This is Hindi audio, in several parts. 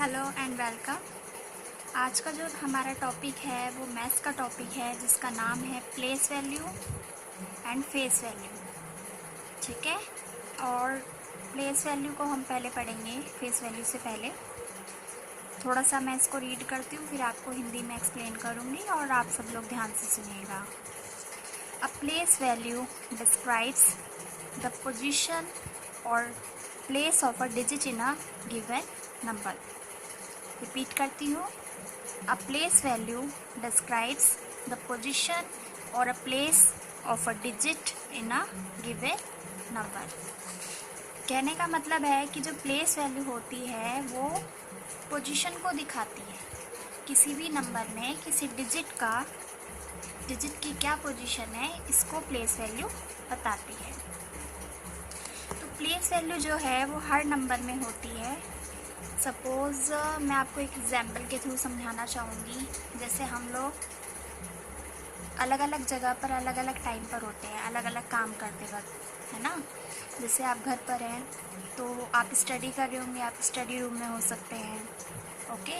Hello and welcome. आज का जो हमारा टॉपिक है वो मैथ्स का टॉपिक है जिसका नाम है place value and face value. ठीक है, और प्लेस वैल्यू को हम पहले पढ़ेंगे फेस वैल्यू से पहले। थोड़ा सा मैं इसको रीड करती हूँ, फिर आपको हिंदी में एक्सप्लेन करूँगी और आप सब लोग ध्यान से सुनिएगा। A place value describes the position और place of a digit in a given number. Repeat करती हूँ, a place value describes the position और a place of a digit in a given number. कहने का मतलब है कि जो प्लेस वैल्यू होती है वो पोजीशन को दिखाती है किसी भी नंबर में, किसी डिजिट की क्या पोजीशन है, इसको प्लेस वैल्यू बताती है। तो प्लेस वैल्यू जो है वो हर नंबर में होती है। सपोज़ मैं आपको एक एग्जाम्पल के थ्रू समझाना चाहूँगी। जैसे हम लोग अलग अलग जगह पर अलग अलग टाइम पर होते हैं, अलग अलग काम करते वक्त, है ना। जैसे आप घर पर हैं तो आप स्टडी कर रहे होंगे, आप स्टडी रूम में हो सकते हैं, ओके।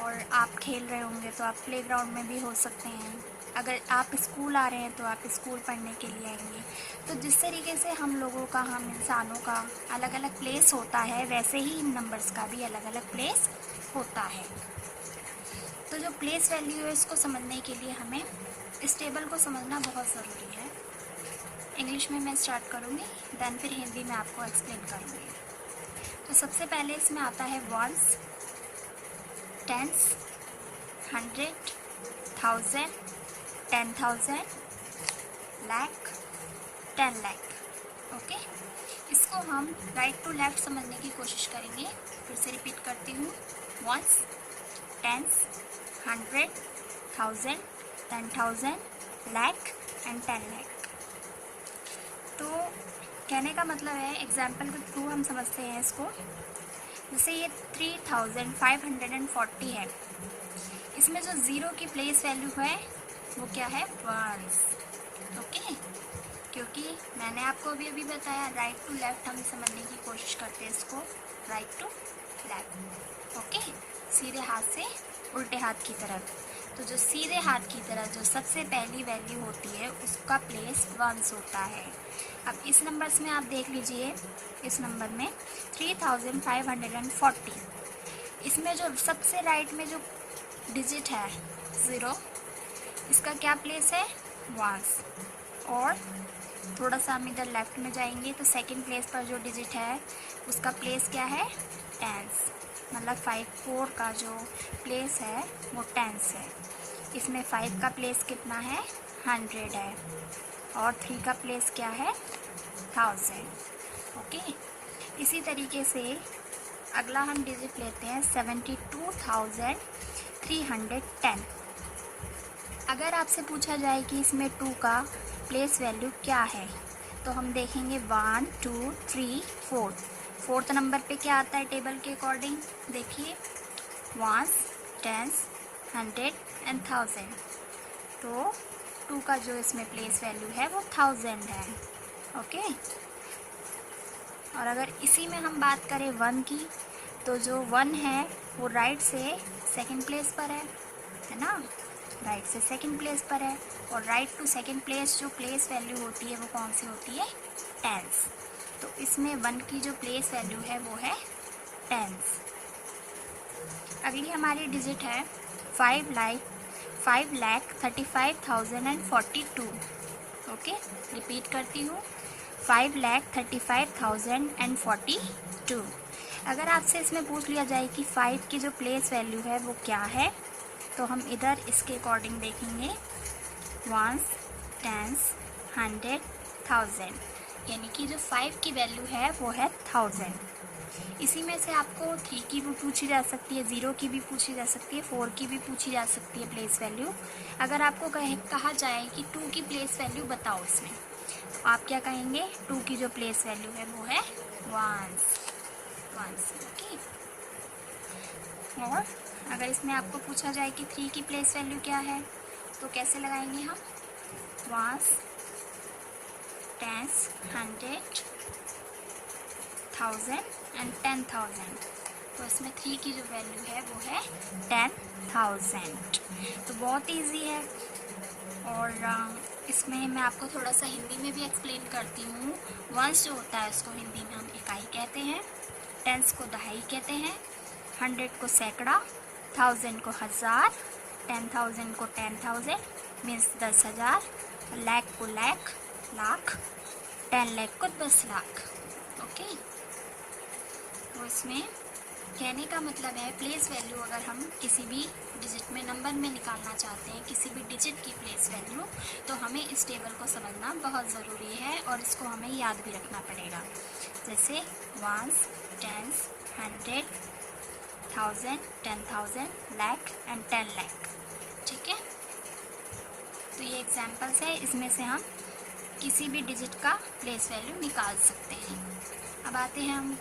और आप खेल रहे होंगे तो आप प्लेग्राउंड में भी हो सकते हैं। अगर आप स्कूल आ रहे हैं तो आप स्कूल पढ़ने के लिए आएंगे। तो जिस तरीके से हम लोगों का, हम इंसानों का अलग अलग प्लेस होता है, वैसे ही इन नंबर्स का भी अलग अलग प्लेस होता है। तो जो प्लेस वैल्यू है इसको समझने के लिए हमें इस टेबल को समझना बहुत ज़रूरी है। इंग्लिश में मैं स्टार्ट करूँगी, देन फिर हिंदी में आपको एक्सप्लेन करूँगी। तो सबसे पहले इसमें आता है ones, tens, 100, 1000, 10,000, lakh, 10 lakh, okay. इसको हम राइट टू लेफ्ट समझने की कोशिश करेंगे। फिर से रिपीट करती हूँ, ones, tens, 100, 1000, 10,000, lakh and 10 lakh. तो कहने का मतलब है, एग्जाम्पल के थ्रू हम समझते हैं इसको। जैसे ये 3540 है, इसमें जो ज़ीरो की प्लेस वैल्यू है वो क्या है, वंस, ओके। क्योंकि मैंने आपको अभी बताया राइट टू लेफ्ट हम समझने की कोशिश करते हैं इसको, राइट टू लेफ्ट, ओके। सीधे हाथ से उल्टे हाथ की तरफ। तो जो सीधे हाथ की तरफ जो सबसे पहली वैल्यू होती है उसका प्लेस वंस होता है। अब इस नंबर्स में आप देख लीजिए, इस नंबर में 3540, इसमें जो सबसे राइट में जो डिजिट है ज़ीरो, इसका क्या प्लेस है, वंस। और थोड़ा सा हम इधर लेफ्ट में जाएंगे तो सेकंड प्लेस पर जो डिजिट है उसका प्लेस क्या है, टेंस। मतलब 54 का जो प्लेस है वो टेंस है। इसमें 5 का प्लेस कितना है, 100 है। और 3 का प्लेस क्या है, 1000, ओके। इसी तरीके से अगला हम डिजिट लेते हैं 72,310। अगर आपसे पूछा जाए कि इसमें 2 का प्लेस वैल्यू क्या है तो हम देखेंगे 1 2 3 4। फोर्थ नंबर पे क्या आता है टेबल के अकॉर्डिंग, देखिए, वंस, टेंस, 100 एंड 1000। तो 2 का जो इसमें प्लेस वैल्यू है वो 1000 है, ओके। और अगर इसी में हम बात करें 1 की, तो जो 1 है वो राइट से सेकंड प्लेस पर है ना, राइट से सेकंड प्लेस पर है। और राइट टू सेकंड प्लेस जो प्लेस वैल्यू होती है वो कौन सी होती है, टेंस। तो इसमें 1 की जो प्लेस वैल्यू है वो है टेंस। अगली हमारी डिजिट है 5,35,042, ओके। रिपीट करती हूँ, 5,35,042। अगर आपसे इसमें पूछ लिया जाए कि 5 की जो प्लेस वैल्यू है वो क्या है, तो हम इधर इसके अकॉर्डिंग देखेंगे, वंस, टेंस, 100, 1000, यानी कि जो 5 की वैल्यू है वो है 1000। इसी में से आपको 3 की भी पूछी जा सकती है, 0 की भी पूछी जा सकती है, 4 की भी पूछी जा सकती है प्लेस वैल्यू। अगर आपको कहा जाए कि 2 की प्लेस वैल्यू बताओ इसमें, तो आप क्या कहेंगे, 2 की जो प्लेस वैल्यू है वो है वंस, ओके। और अगर इसमें आपको पूछा जाए कि 3 की प्लेस वैल्यू क्या है, तो कैसे लगाएंगे हम, वंस, टेंस, 100, 1000 एंड 10,000। तो इसमें 3 की जो वैल्यू है वो है 10,000। तो बहुत इजी है। और इसमें मैं आपको थोड़ा सा हिंदी में भी एक्सप्लेन करती हूँ। वंस जो होता है उसको हिंदी में हम इकाई कहते हैं, टेंस को दहाई कहते हैं, 100 को सैकड़ा, 1000 को हज़ार, 10,000 को 10,000 मीन्स 10,000, लाख को लाख, 10 लाख को 10 लाख। ओके, तो इसमें कहने का मतलब है प्लेस वैल्यू अगर हम किसी भी डिजिट में नंबर में निकालना चाहते हैं, किसी भी डिजिट की प्लेस वैल्यू, तो हमें इस टेबल को समझना बहुत ज़रूरी है और इसको हमें याद भी रखना पड़ेगा। जैसे ones, tens, 100, 1000, 10,000, lakh and 10 lakh. ठीक है, तो ये एग्जाम्पल्स है, इसमें से हम किसी भी डिजिट का प्लेस वैल्यू निकाल सकते हैं। अब आते हैं हम